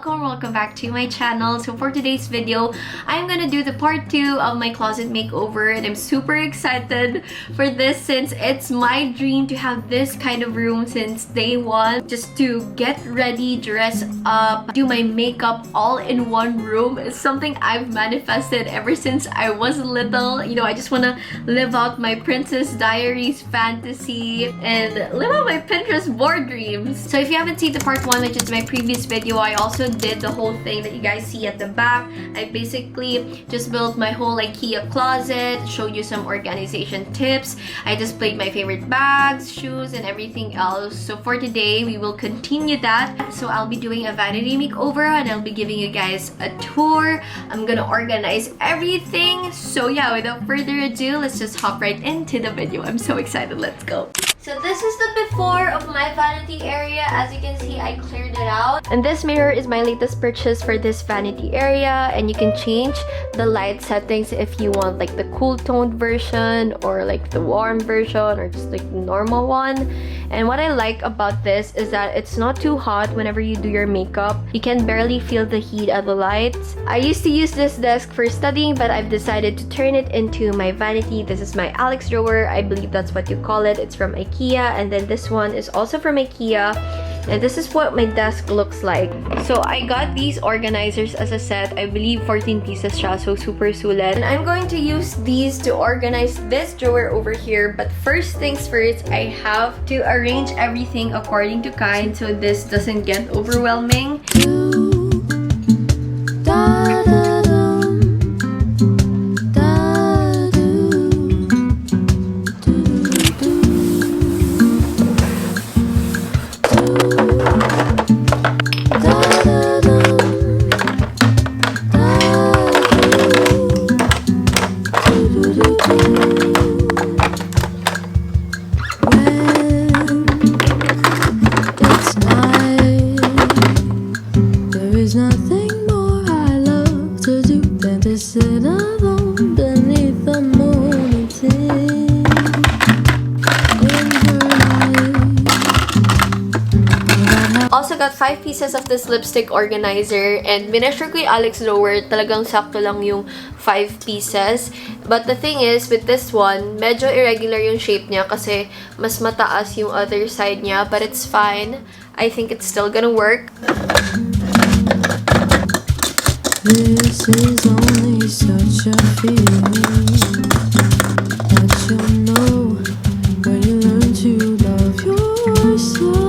welcome back to my channel. So for today's video, I'm gonna do the part 2 of my closet makeover, and I'm super excited for this since it's my dream to have this kind of room since day one. Just to get ready, dress up, do my makeup all in one room is something I've manifested ever since I was little. You know, I just wanna live out my Princess Diaries fantasy and live out my Pinterest board dreams. So if you haven't seen the part 1, which is my previous video, I also did the whole thing that you guys see at the back. I basically just built my whole IKEA closet, showed you some organization tips. I displayed my favorite bags, shoes, and everything else. So for today, we will continue that. So I'll be doing a vanity makeover and I'll be giving you guys a tour. I'm gonna organize everything. So yeah, without further ado, let's just hop right into the video. I'm so excited. Let's go. So this is the before of my vanity area. As you can see, I cleared it out. And this mirror is my latest purchase for this vanity area. And you can change the light settings if you want like the cool toned version or like the warm version or just like the normal one. And what I like about this is that it's not too hot whenever you do your makeup. You can barely feel the heat of the lights. I used to use this desk for studying, but I've decided to turn it into my vanity. This is my Alex drawer. I believe that's what you call it. It's from IKEA, and then this one is also from IKEA, and this is what my desk looks like. So I got these organizers as a set. I believe 14 pieces siya, so super sulit. And I'm going to use these to organize this drawer over here. But first things first, I have to arrange everything according to kind so this doesn't get overwhelming. Also got 5 pieces of this lipstick organizer, and mineasure ko yung Alex drawer. Talagang sakto lang yung 5 pieces. But the thing is, with this one, medyo irregular yung shape niya kasi mas mataas yung other side niya. But it's fine. I think it's still gonna work. This is only such a feeling that you'll know when you learn to love yourself.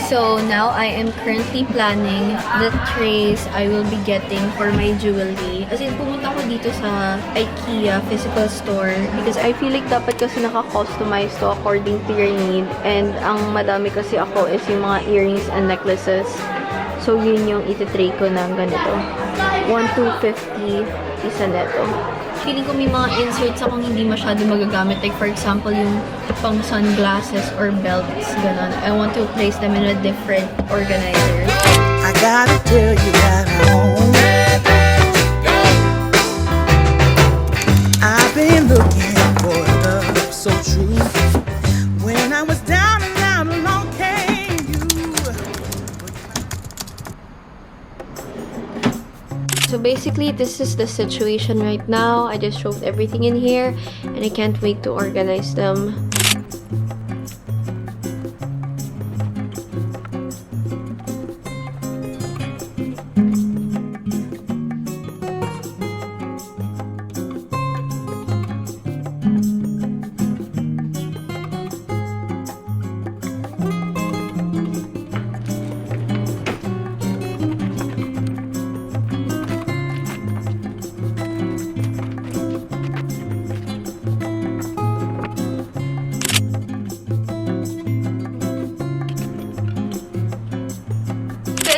So now I am currently planning the trays I will be getting for my jewelry. As in, pumunta ko dito sa IKEA physical store because I feel like dapat kasi naka-customize to according to your need. And ang madami kasi ako is yung mga earrings and necklaces. So yun yung iti-tray ko na ganito. 1,250 isa neto. Feeling ko may mga inserts akong hindi masyado magagamit. Like for example, yung pang sunglasses or belts, ganon. I want to place them in a different organizer. I gotta tell you that I've been looking for love so true. When I was down and out, along came you. So basically, this is the situation right now. I just shoved everything in here and I can't wait to organize them.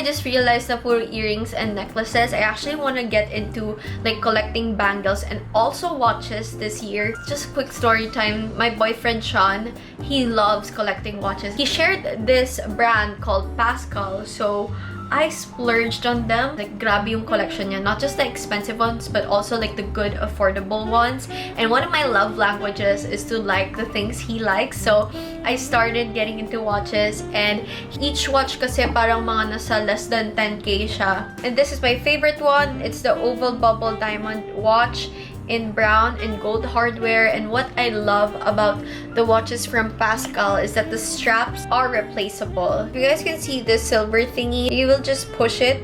just realized that for earrings and necklaces, I actually want to get into like collecting bangles and also watches this year. Just quick story time. My boyfriend Sean, he loves collecting watches. He shared this brand called Pascal. So I splurged on them. Like, grabe yung collection niya. Not just the expensive ones, but also like the good, affordable ones. And one of my love languages is to like the things he likes. So, I started getting into watches. And each watch kasi parang mga nasa less than 10k siya. And this is my favorite one. It's the oval bubble diamond watch in brown and gold hardware. And what I love about the watches from Pascal is that the straps are replaceable. If you guys can see this silver thingy, you will just push it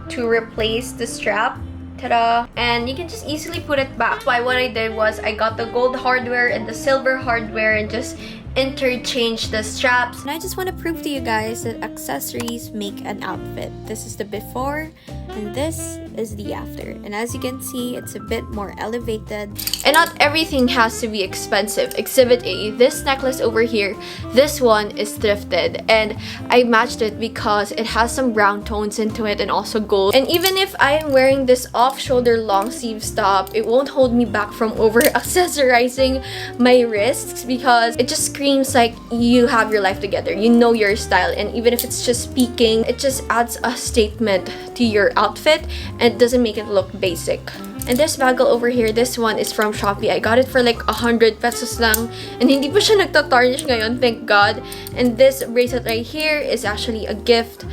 to replace the strap. Ta-da! And you can just easily put it back. So what I did was I got the gold hardware and the silver hardware and just interchange the straps. And I just want to prove to you guys that accessories make an outfit. This is the before and this is the after. And as you can see, it's a bit more elevated. And not everything has to be expensive. Exhibit A, this necklace over here, this one is thrifted. And I matched it because it has some brown tones into it and also gold. And even if I am wearing this off-shoulder long sleeve top, it won't hold me back from over-accessorizing my wrists because it just screams like you have your life together. You know your style. And even if it's just speaking, it just adds a statement to your outfit and it doesn't make it look basic. And this bagel over here, this one is from Shopee. I got it for like 100 pesos lang. And hindi pa siya nagtatarnish ngayon, thank God. And this bracelet right here is actually a gift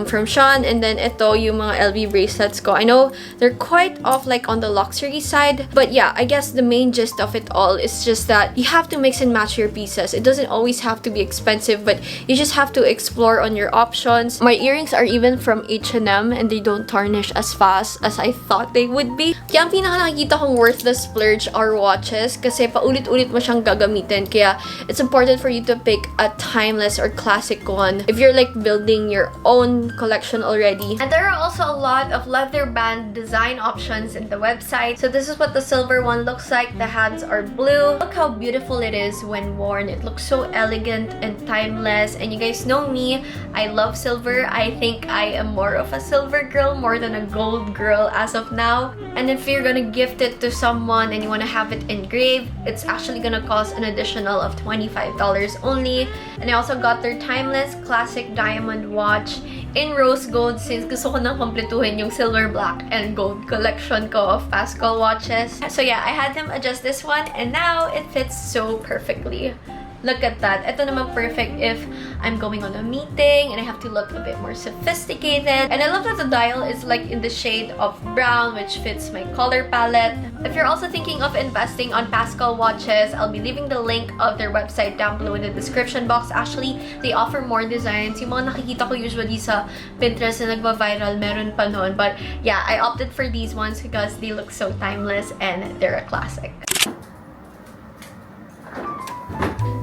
from Sean. And then ito, yung mga LV bracelets ko. I know they're quite off like on the luxury side. But yeah, I guess the main gist of it all is just that you have to mix and match your pieces. It doesn't always have to be expensive, but you just have to explore on your options. My earrings are even from H&M and they don't tarnish as fast as I thought they would be. Kaya ang pinaka nakikita kong worth the splurge are watches kasi paulit-ulit mo siyang gagamitin. Kaya it's important for you to pick a timeless or classic one if you're like building your own collection already. And there are also a lot of leather band design options in the website. So this is what the silver one looks like. The hands are blue. Look how beautiful it is when worn. It looks so elegant and timeless. And you guys know me, I love silver. I think I am more of a silver girl more than a gold girl as of now. And if you're gonna gift it to someone and you want to have it engraved, it's actually gonna cost an additional of $25 only. And I also got their timeless classic diamond watch in rose gold since gusto ko nang kompletuhin yung silver, black, and gold collection ko of Pascal watches. So yeah, I had them adjust this one and now it fits so perfectly. Look at that. Ito naman perfect if I'm going on a meeting and I have to look a bit more sophisticated. And I love that the dial is like in the shade of brown, which fits my color palette. If you're also thinking of investing on Pascal watches, I'll be leaving the link of their website down below in the description box. Actually, they offer more designs. Yung mga nakikita ko usually sa Pinterest na nagva-viral, meron pa nun. But yeah, I opted for these ones because they look so timeless and they're a classic.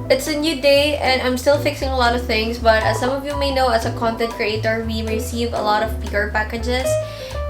It's a new day and I'm still fixing a lot of things, but as some of you may know, as a content creator, we receive a lot of PR packages.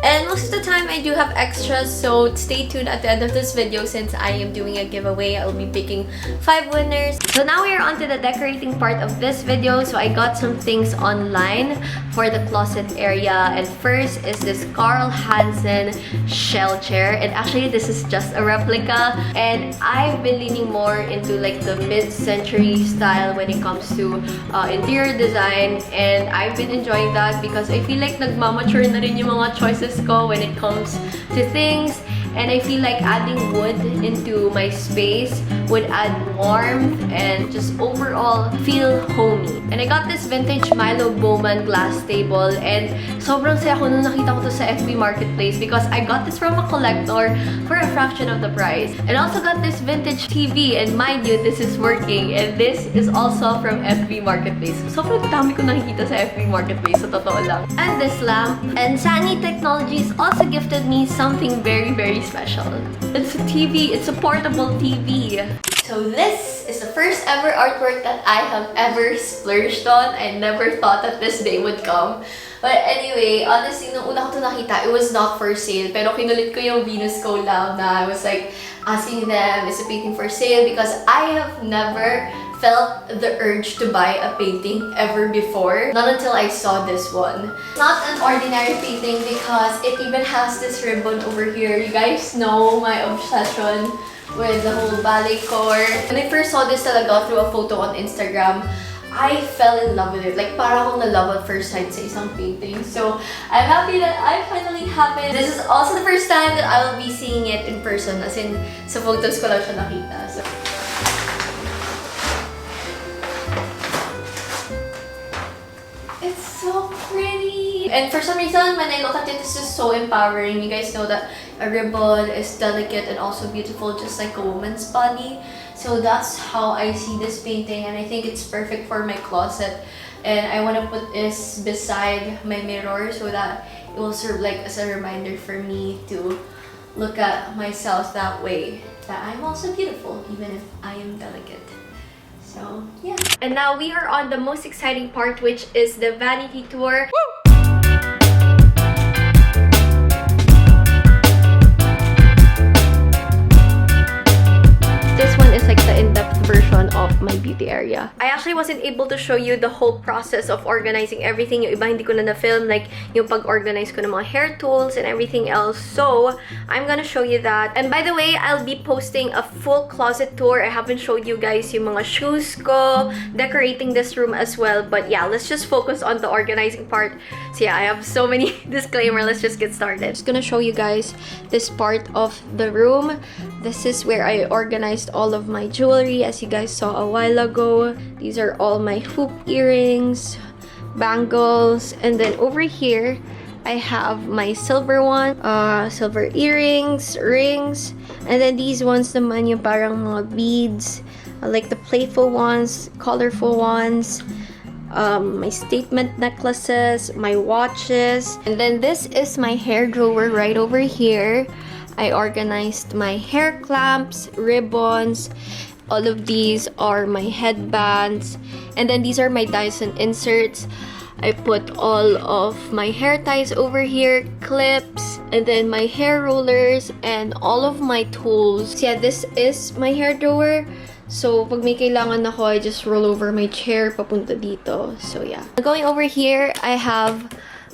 And most of the time, I do have extras, so stay tuned at the end of this video since I am doing a giveaway. I'll be picking 5 winners. So now we are on to the decorating part of this video. So I got some things online for the closet area. And first is this Carl Hansen shell chair. And actually, this is just a replica. And I've been leaning more into like the mid-century style when it comes to interior design. And I've been enjoying that because I feel like nagmamature na rin yung mga choices go when it comes to things, and I feel like adding wood into my space would add warmth and just overall feel homey. And I got this vintage Milo Bowman glass table and sobrang saya ko nung nakita ko to sa FB Marketplace because I got this from a collector for a fraction of the price. And also got this vintage TV, and mind you, this is working, and this is also from FB Marketplace. Sobrang dami ko nakikita sa FB Marketplace, sa totoo lang. And this lamp. And Sunny Technologies also gifted me something very, very special. It's a TV. It's a portable TV. So this is the first ever artwork that I have ever splurged on. I never thought that this day would come. But anyway, honestly, nung una ko ito nakita, it was not for sale. Pero kinulit ko yung Venus collab na I was like asking them, is the painting for sale? Because I have never felt the urge to buy a painting ever before. Not until I saw this one. It's not an ordinary painting because it even has this ribbon over here. You guys know my obsession with the whole ballet core. When I first saw this talaga through a photo on Instagram, I fell in love with it. Like, para akong na-love at first sight sa isang painting. So, I'm happy that I finally have it. This is also the first time that I will be seeing it in person. As in, sa photos ko lang siya nakita. So, it's so pretty! And for some reason, when I look at it, it's just so empowering. You guys know that a ribbon is delicate and also beautiful, just like a woman's body. So that's how I see this painting, and I think it's perfect for my closet. And I want to put this beside my mirror so that it will serve like as a reminder for me to look at myself that way, that I'm also beautiful even if I am delicate. So yeah. And now we are on the most exciting part, which is the vanity tour. Woo! This one is like the in-depth version of my beauty area. I actually wasn't able to show you the whole process of organizing everything. Yung iba hindi ko na na-film, like yung pag-organize ko ng mga hair tools and everything else. So, I'm gonna show you that. And by the way, I'll be posting a full closet tour. I haven't showed you guys yung mga shoes ko, decorating this room as well. But yeah, let's just focus on the organizing part. So yeah, I have so many disclaimer. Let's just get started. Just gonna show you guys this part of the room. This is where I organized all of my jewelry, as you guys saw a while ago. These are all my hoop earrings, bangles, and then over here I have my silver one, silver earrings, rings, and then these ones naman yung parang mga beads, like the playful ones, colorful ones. My statement necklaces, my watches, and then this is my hair drawer right over here. I organized my hair clamps, ribbons. All of these are my headbands. And then these are my Dyson inserts. I put all of my hair ties over here, clips, and then my hair rollers, and all of my tools. So yeah, this is my hair drawer. So, pag may kailangan ako, I just roll over my chair papunta dito. So yeah. Going over here, I have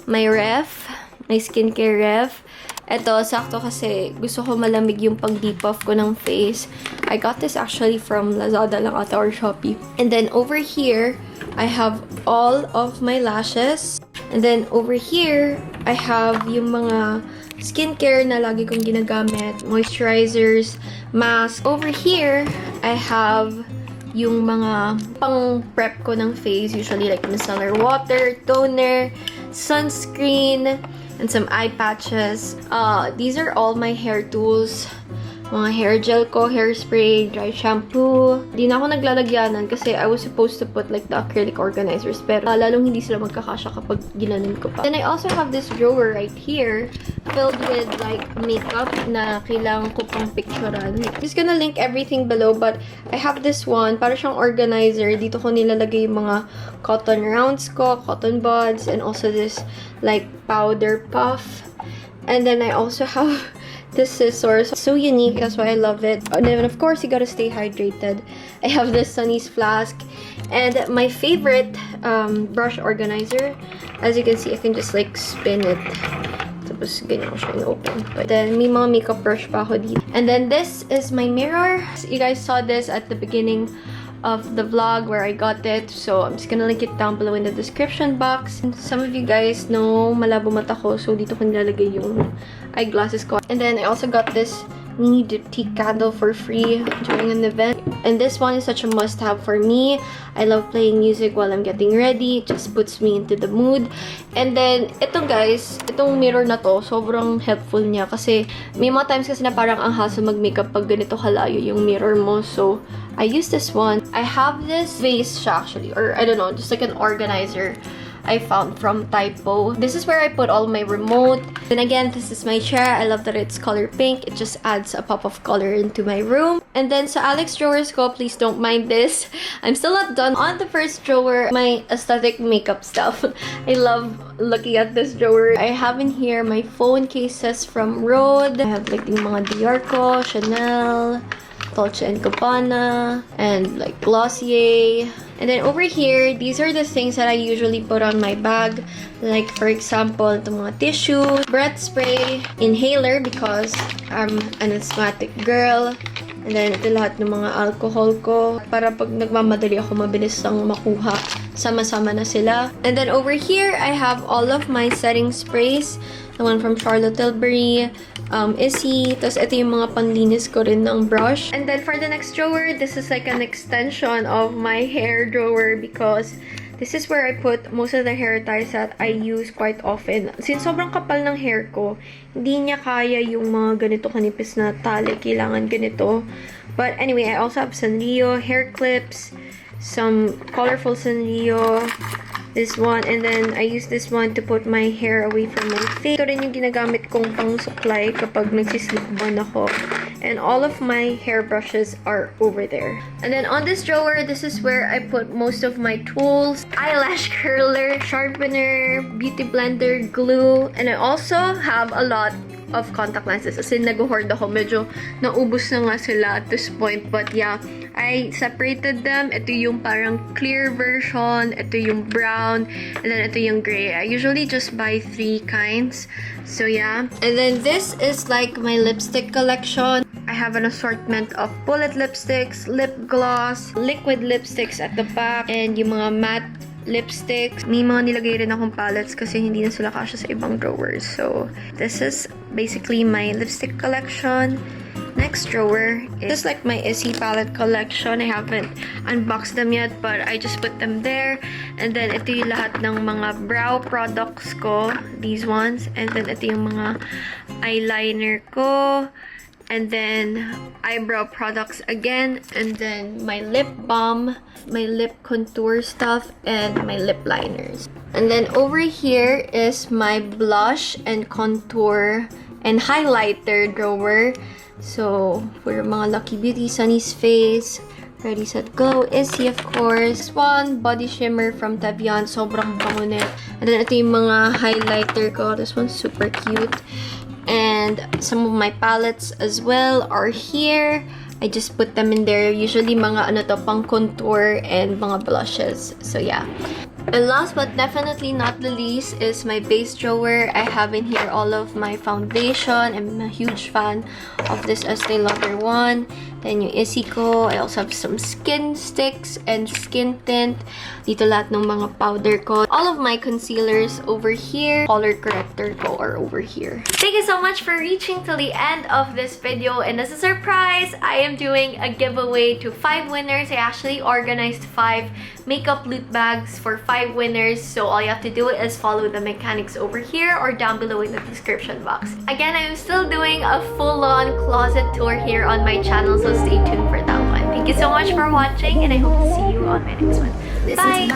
my ref, my skincare ref. Ito, sakto kasi gusto ko malamig yung pag-depuff ko ng face. I got this actually from Lazada lang ata or Shopee. And then over here, I have all of my lashes. And then over here, I have yung mga skincare na lagi kong ginagamit. Moisturizers, mask. Over here, I have yung mga pang-prep ko ng face. Usually like micellar water, toner, sunscreen, and some eye patches. These are all my hair tools. Mga hair gel ko, hairspray, dry shampoo. Di na ako naglalagyanan kasi I was supposed to put like the acrylic organizers, pero lalong hindi sila magkakasya kapag ginanon ko pa. Then I also have this drawer right here filled with like makeup na kailangan ko pang picturean. Just gonna link everything below, but I have this one, para siyang organizer. Dito ko nilalagay yung mga cotton rounds ko, cotton buds, and also this like powder puff. And then I also have this scissors. So unique, that's why I love it. And then of course you gotta stay hydrated. I have this Sunny's flask and my favorite brush organizer. As you can see, I can just like spin it. Tapos ganyan ko siya open. But then may mga makeup brush pa ako dito. And then this is my mirror. You guys saw this at the beginning of the vlog where I got it. So, I'm just gonna link it down below in the description box. And some of you guys know malabo mata ko, so dito ko nilalagay yung eyeglasses ko. And then, I also got this mini diptyque candle for free during an event. And this one is such a must-have for me. I love playing music while I'm getting ready. It just puts me into the mood. And then, ito guys, itong mirror na to, sobrang helpful niya. Kasi, may mga times kasi na parang ang hassle mag-makeup pag ganito kalayo yung mirror mo. So, I use this one. I have this vase siya actually, or I don't know, just like an organizer I found from Typo. This is where I put all my remote. Then again, this is my chair. I love that it's color pink. It just adds a pop of color into my room. And then sa Alex drawers ko, please don't mind this. I'm still not done on the first drawer, my aesthetic makeup stuff. I love looking at this drawer. I have in here my phone cases from Rode. I have like yung mga Dior ko, Chanel, Dolce & Gabbana, and like Glossier. And then over here, these are the things that I usually put on my bag. Like for example, itong mga tissue, breath spray, inhaler because I'm an asthmatic girl, And then, ito lahat ng mga alcohol ko. Para pag nagmamadali ako, mabilis lang makuha. Sama-sama na sila. And then, over here, I have all of my setting sprays. The one from Charlotte Tilbury, Issy. Tapos, ito yung mga panlinis ko rin ng brush. And then, for the next drawer, this is like an extension of my hair drawer because this is where I put most of the hair ties that I use quite often. Since sobrang kapal ng hair ko, hindi niya kaya yung mga ganito kanipis na tali. Kailangan ganito. But anyway, I also have Sanrio hair clips, some colorful Sanrio, this one, and then I use this one to put my hair away from my face. Ito rin yung ginagamit kong pang suklay kapag nagsislip on ako. And all of my hair brushes are over there. And then on this drawer, this is where I put most of my tools. Eyelash curler, sharpener, beauty blender, glue. And I also have a lot of contact lenses. As in, nag-hoard ako. Medyo naubos na nga sila at this point. But yeah, I separated them. Ito yung parang clear version. Ito yung brown. And then ito yung gray. I usually just buy 3 kinds. So yeah. And then this is like my lipstick collection. I have an assortment of bullet lipsticks, lip gloss, liquid lipsticks at the back, and yung mga matte lipsticks. May mga nilagay rin akong palettes kasi hindi na sila kasya sa ibang drawers. So, this is basically my lipstick collection. Next drawer is like my Issy palette collection. I haven't unboxed them yet, but I just put them there. And then, ito yung lahat ng mga brow products ko. These ones. And then, ito yung mga eyeliner ko. And then, eyebrow products again. And then, my lip balm, my lip contour stuff, and my lip liners. And then, over here is my blush and contour and highlighter drawer. So, for mga Lucky Beauty, Sunny's Face, Ready, Set, Glow, Issy, of course. One body shimmer from Tavian. Sobrang bango nito. And then, ito yung mga highlighter ko. This one's super cute. And some of my palettes as well are here. I just put them in there. Usually mga ano to, pang contour and mga blushes. So yeah. And last but definitely not the least is my base drawer. I have in here all of my foundation. I'm a huge fan of this Estee Lauder one. Then yung Issy ko. I also have some skin sticks and skin tint. Dito lahat ng mga powder ko. All of my concealers over here. Color corrector ko are over here. Thank you so much for reaching till the end of this video. And as a surprise, I am doing a giveaway to 5 winners. I actually organized 5 makeup loot bags for 5 winners. So all you have to do is follow the mechanics over here or down below in the description box. Again, I'm still doing a full-on closet tour here on my channel. So stay tuned for that one. Thank you so much for watching, and I hope to see you on my next one. Bye!